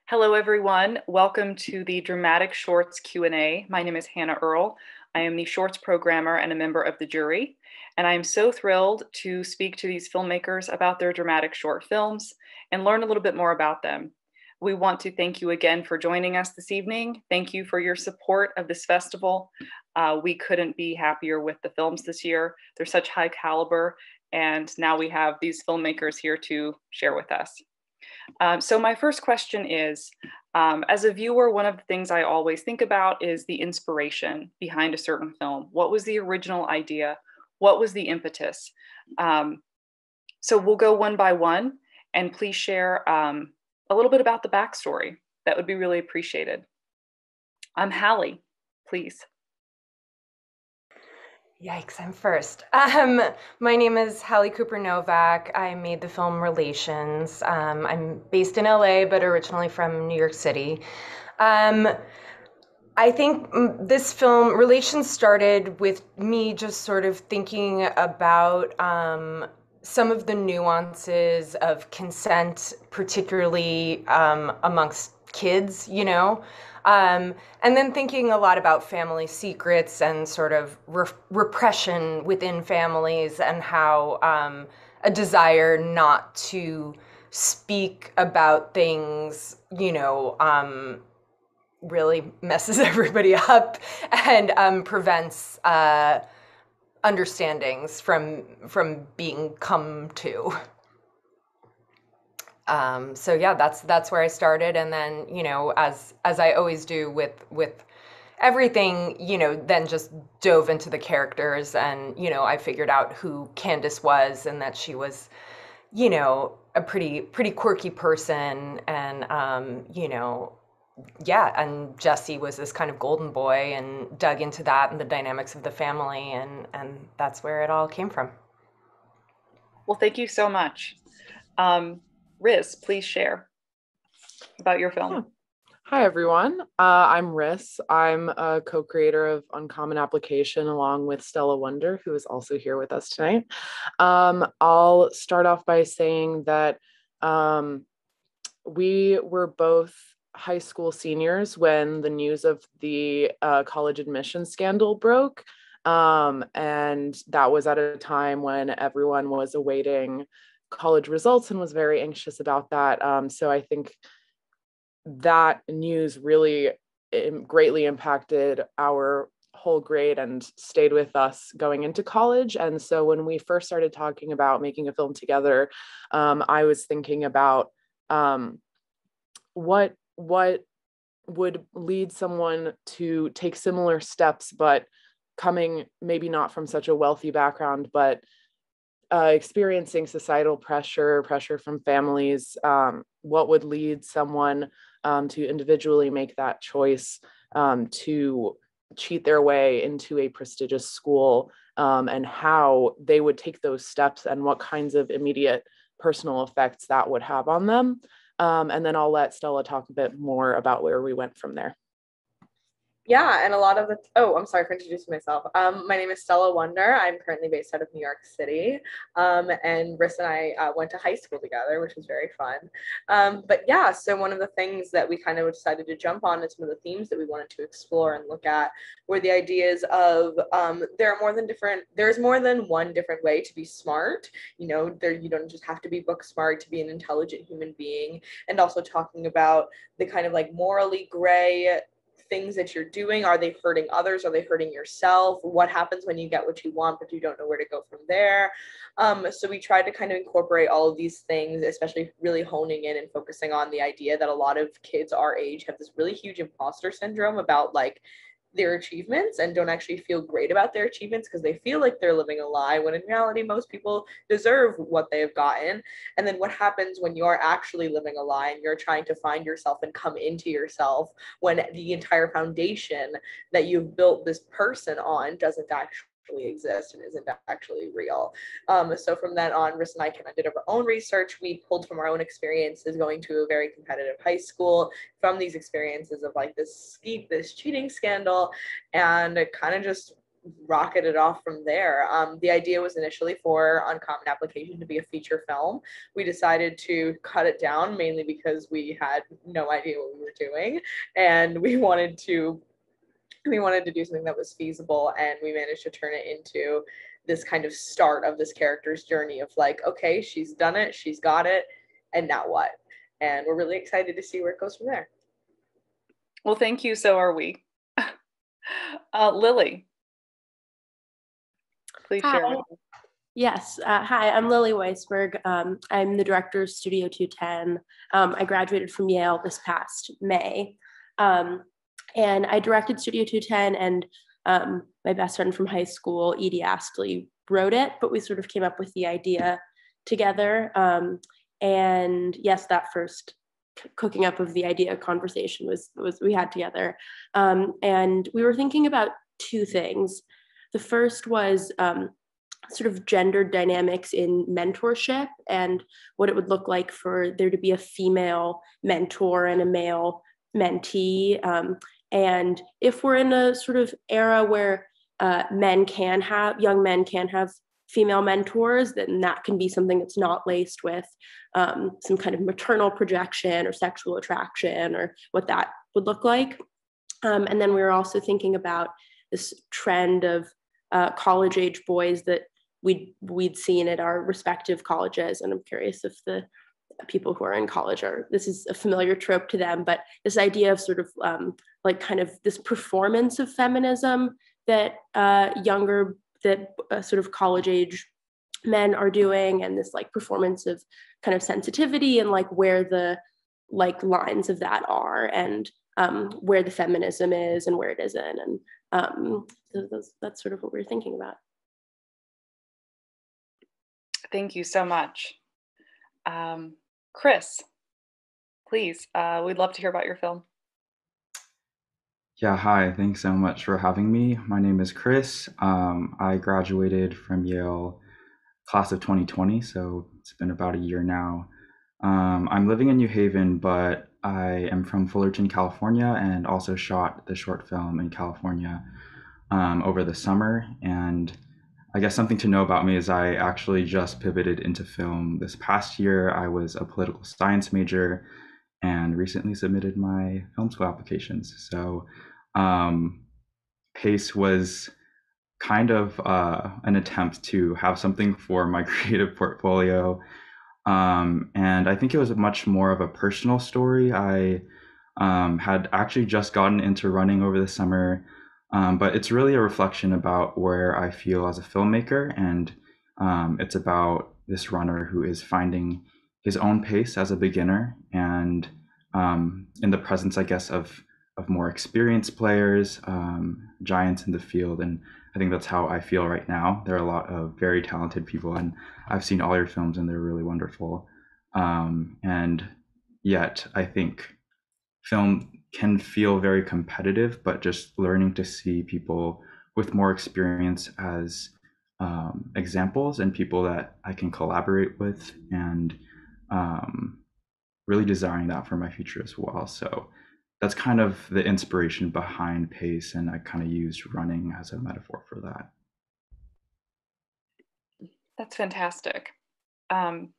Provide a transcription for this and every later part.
Hello, everyone. Welcome to the Dramatic Shorts Q&A. My name is Hannah Earl. I am the Shorts programmer and a member of the jury, and I am so thrilled to speak to these filmmakers about their dramatic short films and learn a little bit more about them. We want to thank you again for joining us this evening. Thank you for your support of this festival. We couldn't be happier with the films this year. They're such high caliber, and now we have these filmmakers here to share with us. So my first question is, as a viewer, one of the things I always think about is the inspiration behind a certain film. What was the original idea? What was the impetus? So we'll go one by one, and please share a little bit about the backstory. That would be really appreciated. Hallie, please. Yikes, I'm first. My name is Hallie Cooper Novak. I made the film Relations. I'm based in LA, but originally from New York City. I think this film, Relations, started with me just sort of thinking about some of the nuances of consent, particularly amongst kids, and then thinking a lot about family secrets and sort of repression within families and how a desire not to speak about things, really messes everybody up and prevents understandings from being come to. So yeah, that's where I started, and then as I always do with everything, then just dove into the characters, and I figured out who Candace was, and that she was, a pretty quirky person, and yeah, and Jesse was this kind of golden boy, and dug into that and the dynamics of the family, and that's where it all came from. Well, thank you so much. Riz, please share about your film. Hi, everyone. I'm Riz. I'm a co-creator of Uncommon Application along with Stella Wonder, who is also here with us tonight. I'll start off by saying that we were both high school seniors when the news of the college admission scandal broke. And that was at a time when everyone was awaiting college results and was very anxious about that. So I think that news really greatly impacted our whole grade and stayed with us going into college. And so when we first started talking about making a film together, I was thinking about what would lead someone to take similar steps, but coming maybe not from such a wealthy background, but experiencing societal pressure from families. What would lead someone to individually make that choice to cheat their way into a prestigious school, and how they would take those steps and what kinds of immediate personal effects that would have on them. And then I'll let Stella talk a bit more about where we went from there. Yeah, and a lot of the, I'm sorry for introducing myself. My name is Stella Wonder. I'm currently based out of New York City. And Briss and I went to high school together, which was very fun. But yeah, so one of the things that we kind of decided to jump on and some of the themes that we wanted to explore and look at were the ideas of there's more than one different way to be smart. You don't just have to be book smart to be an intelligent human being. And also talking about the kind of like morally gray things that you're doing. Are they hurting others? Are they hurting yourself? What happens when you get what you want, but you don't know where to go from there? So we tried to kind of incorporate all of these things, especially really honing in and focusing on the idea that a lot of kids our age have this really huge imposter syndrome about like their achievements and don't actually feel great about their achievements because they feel like they're living a lie, when in reality most people deserve what they have gotten. And then what happens when you're actually living a lie and you're trying to find yourself and come into yourself when the entire foundation that you've built this person on doesn't actually exist and isn't actually real. So from then on, Riss and I kind of did our own research. We pulled from our own experiences going to a very competitive high school, from these experiences of like this cheating scandal, and kind of just rocketed off from there. The idea was initially for Uncommon Application to be a feature film. We decided to cut it down mainly because we had no idea what we were doing, and we wanted to do something that was feasible, and we managed to turn it into this kind of start of this character's journey of like, okay, she's done it, she's got it, and now what? And we're really excited to see where it goes from there. Well, thank you. So are we. Lily, please share with us. Yes. Hi, I'm Lily Weisberg. I'm the director of Studio 210. I graduated from Yale this past May. And I directed Studio 210, and my best friend from high school, Edie Astley, wrote it, but we sort of came up with the idea together. And yes, that first cooking up of the idea conversation was we had together. And we were thinking about two things. The first was sort of gender dynamics in mentorship and what it would look like for there to be a female mentor and a male mentee. And if we're in a sort of era where young men can have female mentors, then that can be something that's not laced with some kind of maternal projection or sexual attraction or what that would look like. And then we were also thinking about this trend of college-age boys that we'd seen at our respective colleges. And I'm curious if the people who are in college this is a familiar trope to them, but this idea of sort of like kind of this performance of feminism that sort of college age men are doing, and this like performance of kind of sensitivity and like where the like lines of that are, and where the feminism is and where it isn't. And so that's sort of what we're thinking about. Thank you so much. Chris, please, we'd love to hear about your film. Yeah, hi, thanks so much for having me. My name is Chris. I graduated from Yale class of 2020, so it's been about a year now. I'm living in New Haven, but I am from Fullerton, California, and also shot the short film in California over the summer. And I guess something to know about me is I actually just pivoted into film this past year. I was a political science major and recently submitted my film school applications. So PACE was kind of an attempt to have something for my creative portfolio. And I think it was much more of a personal story. I had actually just gotten into running over the summer, but it's really a reflection about where I feel as a filmmaker. And it's about this runner who is finding his own pace as a beginner, and in the presence, I guess, of more experienced players, giants in the field. And I think that's how I feel right now. There are a lot of very talented people, and I've seen all your films and they're really wonderful. And yet I think film can feel very competitive, but just learning to see people with more experience as examples and people that I can collaborate with, and really desiring that for my future as well. So that's kind of the inspiration behind PACE, and I kind of used running as a metaphor for that. That's fantastic. Well,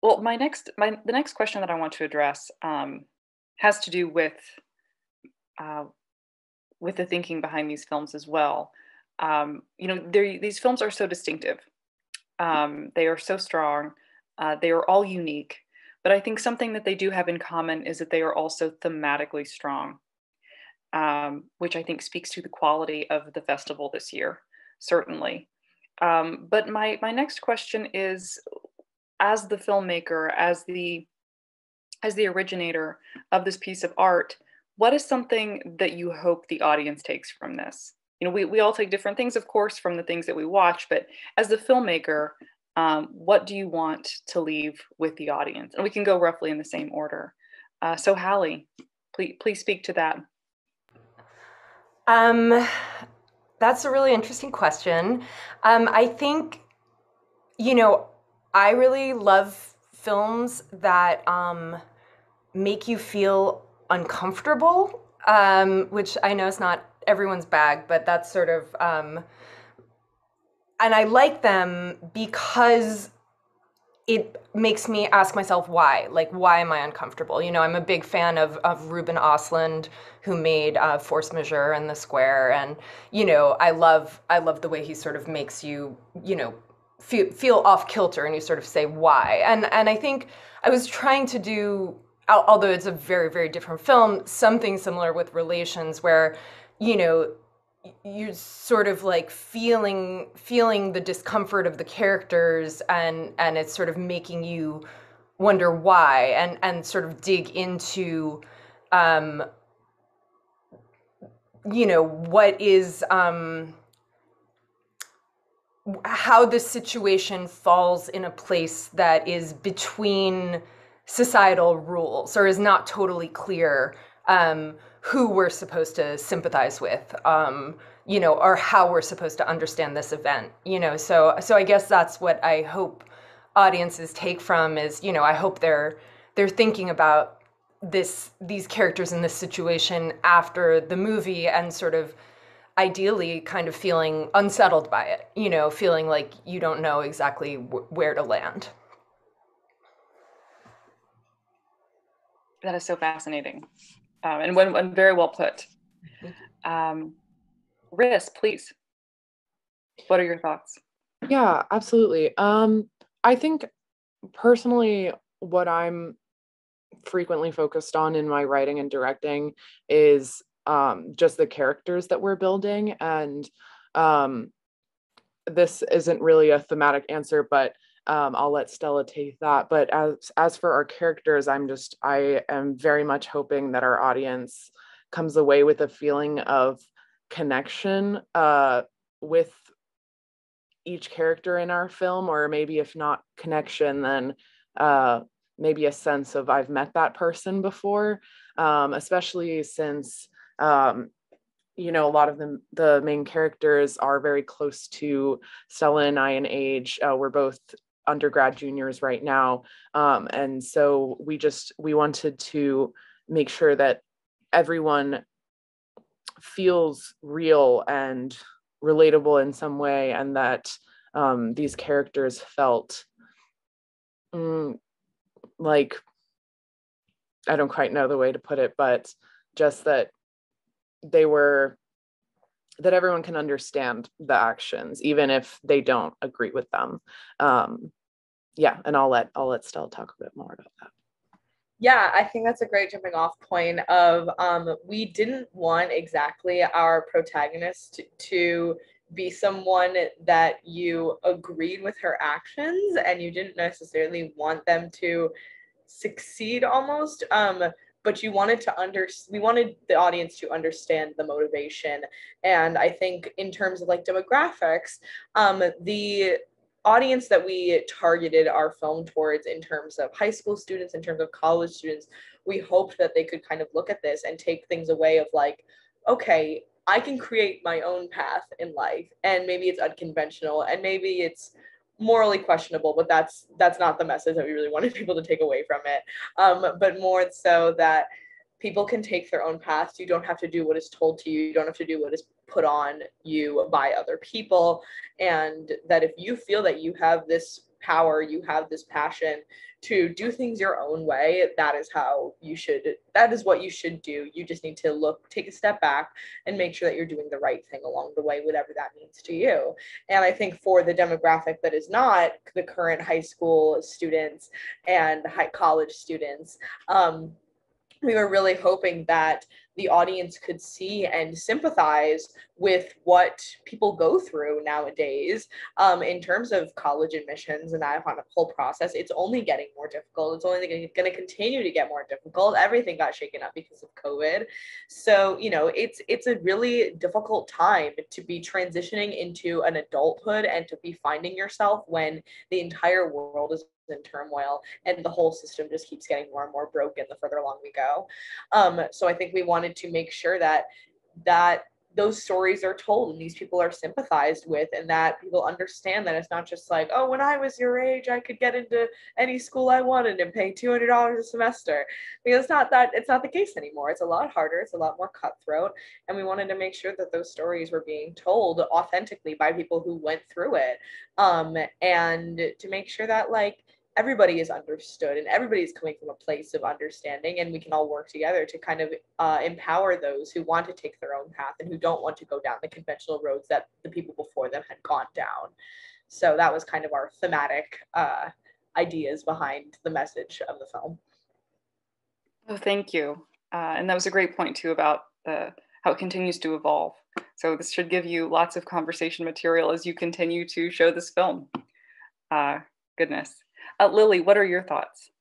the next question that I want to address has to do with the thinking behind these films as well. These films are so distinctive. They are so strong. They are all unique. But I think something that they do have in common is that they are also thematically strong, which I think speaks to the quality of the festival this year, certainly. But my next question is, as the filmmaker, as the originator of this piece of art, what is something that you hope the audience takes from this? We all take different things, of course, from the things that we watch, but as the filmmaker, what do you want to leave with the audience? And we can go roughly in the same order. So Hallie, please speak to that. That's a really interesting question. I think, I really love films that make you feel uncomfortable, which I know is not everyone's bag, but that's sort of, and I like them because it makes me ask myself why. Like, why am I uncomfortable? You know, I'm a big fan of Ruben Ostlund, who made Force Majeure and The Square, and you know, I love the way he sort of makes you, you know, feel off kilter, and you sort of say why. And I think I was trying to do, although it's a very, very different film, something similar with Relations, where, you know, you're sort of like feeling the discomfort of the characters, and it's sort of making you wonder why, and sort of dig into you know, what is how this situation falls in a place that is between societal rules, or is not totally clear who we're supposed to sympathize with, you know, or how we're supposed to understand this event, you know. So I guess that's what I hope audiences take from, is, you know, I hope they're thinking about these characters in this situation after the movie, and sort of ideally kind of feeling unsettled by it, you know, feeling like you don't know exactly where to land. That is so fascinating, and very well put. Riss, please. What are your thoughts? Yeah, absolutely. I think personally, what I'm frequently focused on in my writing and directing is just the characters that we're building. And this isn't really a thematic answer, but I'll let Stella take that. But as for our characters, I am very much hoping that our audience comes away with a feeling of connection with each character in our film, or maybe if not connection, then maybe a sense of I've met that person before, especially since you know, a lot of the main characters are very close to Stella and I in age. We're both undergrad juniors right now, and so we wanted to make sure that everyone feels real and relatable in some way, and that these characters felt like, I don't quite know the way to put it, but just that that everyone can understand the actions, even if they don't agree with them. Yeah, and I'll let Stella talk a bit more about that. Yeah, I think that's a great jumping off point of we didn't want exactly our protagonist to be someone that you agreed with her actions, and you didn't necessarily want them to succeed almost, but we wanted the audience to understand the motivation. And I think in terms of like demographics, the audience that we targeted our film towards, in terms of high school students, in terms of college students, we hoped that they could kind of look at this and take things away of like, okay, I can create my own path in life, and maybe it's unconventional, and maybe it's morally questionable, but that's not the message that we really wanted people to take away from it, but more so that people can take their own paths. You don't have to do what is told to you. You don't have to do what is put on you by other people. And that if you feel that you have this power, you have this passion to do things your own way, that is what you should do. You just need to take a step back and make sure that you're doing the right thing along the way, whatever that means to you. And I think for the demographic that is not the current high school students and high college students, we were really hoping that the audience could see and sympathize with what people go through nowadays, in terms of college admissions and that whole process. It's only getting more difficult. It's only going to continue to get more difficult. Everything got shaken up because of COVID. So, you know, it's a really difficult time to be transitioning into an adulthood and to be finding yourself when the entire world is in turmoil and the whole system just keeps getting more and more broken the further along we go. So I think we wanted to make sure that those stories are told and these people are sympathized with, and that people understand that it's not just like, oh, when I was your age, I could get into any school I wanted and pay $200 a semester. Because it's not the case anymore. It's a lot harder. It's a lot more cutthroat. And we wanted to make sure that those stories were being told authentically by people who went through it. And to make sure that like everybody is understood and everybody is coming from a place of understanding, and we can all work together to kind of empower those who want to take their own path and who don't want to go down the conventional roads that the people before them had gone down. So that was kind of our thematic ideas behind the message of the film. Oh, thank you. And that was a great point too about how it continues to evolve. So this should give you lots of conversation material as you continue to show this film. Goodness. Lily, what are your thoughts?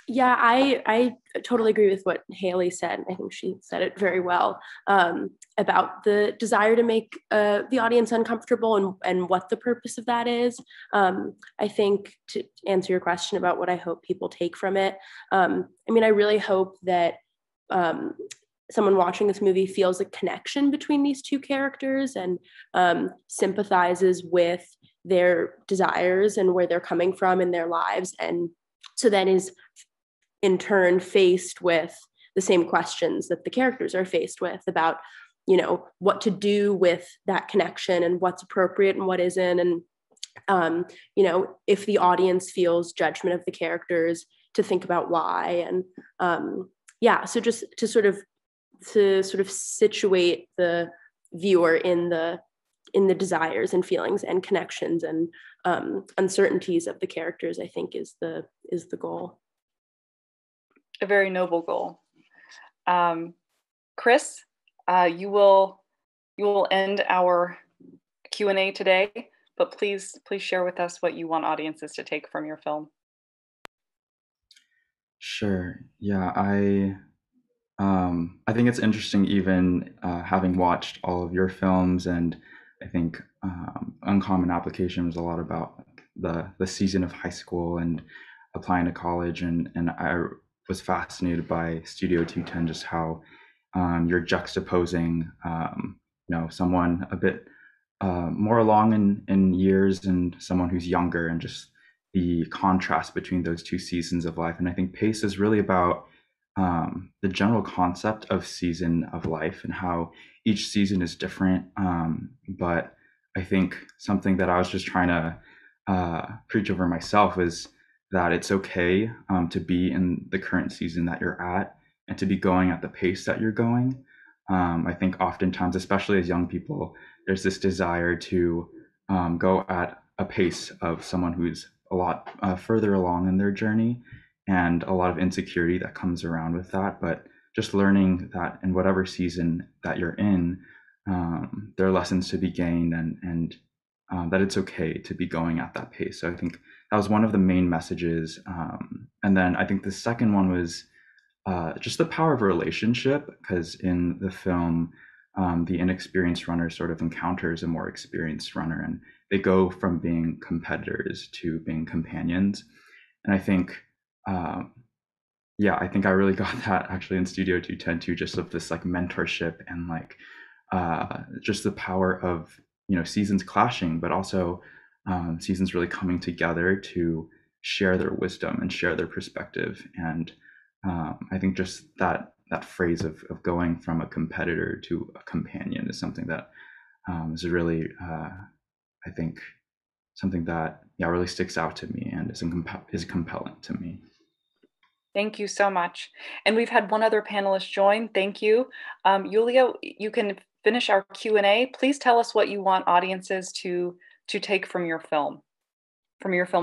Yeah, I totally agree with what Hallie said. I think she said it very well, about the desire to make the audience uncomfortable and what the purpose of that is. I think, to answer your question about what I hope people take from it, I mean, I really hope that someone watching this movie feels a connection between these two characters and sympathizes with their desires and where they're coming from in their lives, and so then is in turn faced with the same questions that the characters are faced with about, you know, what to do with that connection and what's appropriate and what isn't. And, you know, if the audience feels judgment of the characters, to think about why. And yeah, so just to sort of situate the viewer in the desires and feelings and connections and uncertainties of the characters, I think is the goal. A very noble goal. Chris, you will end our Q&A today, but please share with us what you want audiences to take from your film. Sure. Yeah, I think it's interesting, even having watched all of your films, and I think Uncommon Application was a lot about the season of high school and applying to college, and I was fascinated by Studio 210, just how you're juxtaposing someone a bit more along in years and someone who's younger, and just the contrast between those two seasons of life. And I think Pace is really about the general concept of season of life and how each season is different. But I think something that I was just trying to preach over myself is that it's okay to be in the current season that you're at and to be going at the pace that you're going. I think oftentimes, especially as young people, there's this desire to go at a pace of someone who's a lot further along in their journey, and a lot of insecurity that comes around with that. But just learning that in whatever season that you're in, there are lessons to be gained, and that it's okay to be going at that pace. So I think that was one of the main messages. And then I think the second one was just the power of a relationship, because in the film, the inexperienced runner sort of encounters a more experienced runner, and they go from being competitors to being companions. And I think, I think I really got that actually in Studio 210 too, just of this like mentorship and like just the power of, seasons clashing, but also seasons really coming together to share their wisdom and share their perspective. And I think just that phrase of going from a competitor to a companion is something that is really, I think, something that really sticks out to me and is compelling to me. Thank you so much. And we've had one other panelist join. Thank you. Yulia, you can finish our Q&A. Please tell us what you want audiences to take from your film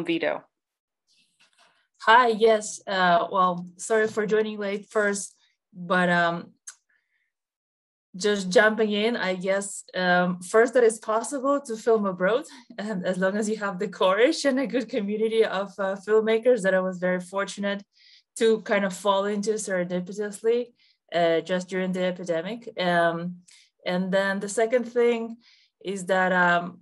Vito. Hi, yes. Well, sorry for joining late first, but just jumping in, I guess, first, that it's possible to film abroad, and as long as you have the courage and a good community of filmmakers, that I was very fortunate to kind of fall into serendipitously just during the epidemic. And then the second thing is that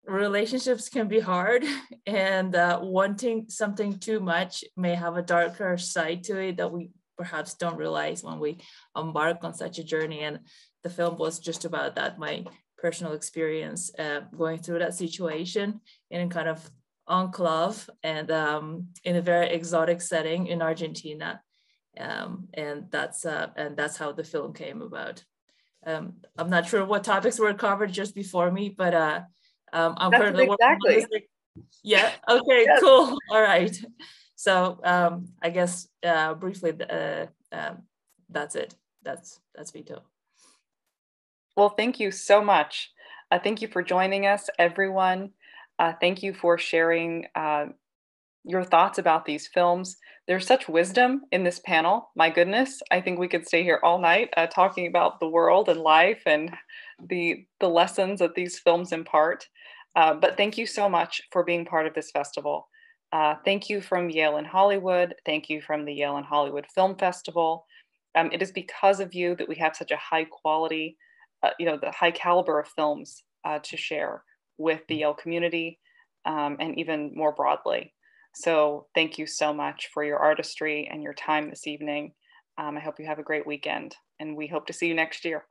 relationships can be hard, and wanting something too much may have a darker side to it that we perhaps don't realize when we embark on such a journey. And the film was just about that, my personal experience going through that situation in a kind of enclave and in a very exotic setting in Argentina. And that's how the film came about. I'm not sure what topics were covered just before me, but I'm That's currently exactly. Yeah. Okay. Yes. Cool. All right. So I guess briefly, that's it. That's Vito. Well, thank you so much. Thank you for joining us, everyone. Thank you for sharing your thoughts about these films. There's such wisdom in this panel. My goodness, I think we could stay here all night talking about the world and life and the lessons that these films impart. But thank you so much for being part of this festival. Thank you from Yale and Hollywood. Thank you from the Yale and Hollywood Film Festival. It is because of you that we have such a high quality, the high caliber of films to share with the Yale community and even more broadly. So thank you so much for your artistry and your time this evening. I hope you have a great weekend, and we hope to see you next year.